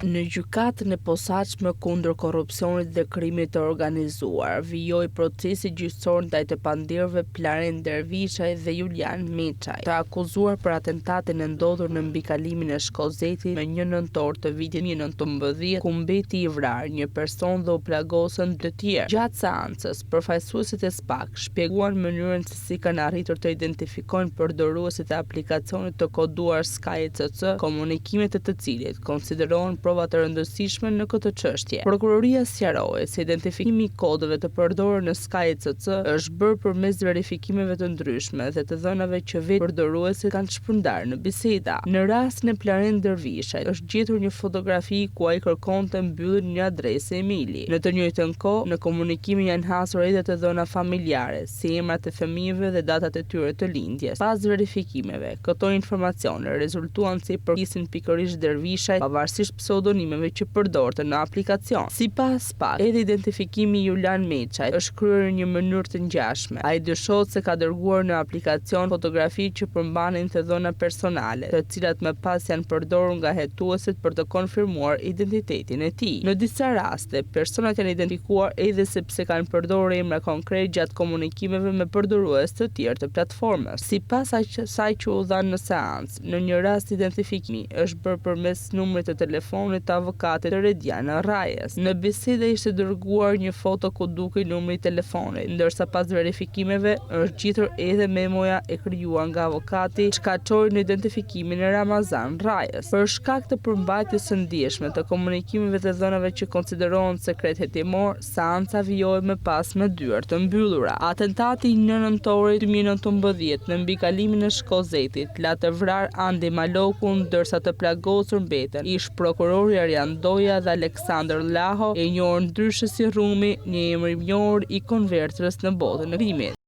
Në gjykatën e posaçme kundër korrupsionit dhe krimit të organizuar, vijoi procesi gjyqësor ndaj të pandirëve Plaren Dervishaj dhe Julian Meçaj, të akuzuar për atentatin e ndodhur në mbikalimin e Shkozetit me 1 nëntor të vitit 1919, ku mbeti i vrarë një person dhe u plagosën 2 tjerë. Gjatë seancës, përfaqësuesit e SPAK shpjeguan mënyrën se si kanë arritur të identifikojnë përdoruesit e aplikacionit të koduar SkyCC, komunikimet e të cilit konsiderohen prova të rëndësishme në këtë çështje. Prokuroria sqaroi se identifikimi i kodeve të përdorur në SkyCC është bërë përmes verifikimeve të ndryshme dhe të dhënave që vetë përdoruesit kanë shpërndarë në biseda. Në rastin e Plaren Dervishaj është gjetur një fotografi ku ai kërkonte mbylljen një adrese emaili. Në të njëjtën kohë, në komunikimin janë hasur edhe të dhëna familjare, si emrat e fëmijëve dhe datat e tyre të lindjes. Pas verifikimeve, këto informacione rezultuan se i përkisin pikërisht Dervishaj, pavarësisht pseudonimeve që përdorte në aplikacion. Sipas SPAK, edhe identifikimi i Julian Meçaj është kryer në një mënyrë të ngjashme. Ai dyshohet se ka dërguar në aplikacion fotografi që përmbanin të dhëna personale, të cilat më pas janë përdorur nga hetuesit për të konfirmuar identitetin e tij. Në disa raste, personat janë identifikuar edhe sepse kanë përdorur emra konkret gjatë komunikimeve me përdorues të tjerë të platformës. Sipas asaj që u dhanë në seancë, në një rast identifikimi është bërë përmes numrit të telefonit të avokatit të Rediana Rajës. Në bisedë ishte dërguar një foto ku dukej numri i telefonit, ndërsa pas verifikimeve është gjetur edhe memoja e krijuar nga avokati shkaqoi në identifikimin e Ramazan Rajës. Për shkak të përmbajtjes së ndjeshme të komunikimeve të dhënave që konsiderohen sekret hetimor, seanca vijoi më pas me dyert të mbyllura. Atentati i 1 nëntorit 2019 në mbikalimin e Shkozetit la të vrarë Andi Malokun, ndërsa të plagosur mbeten ish prokurori Arjan Doja dhe Aleksandër Laho, e njohur ndryshe si Rumi, një emër i njohur i konvertërës në botën e krimit.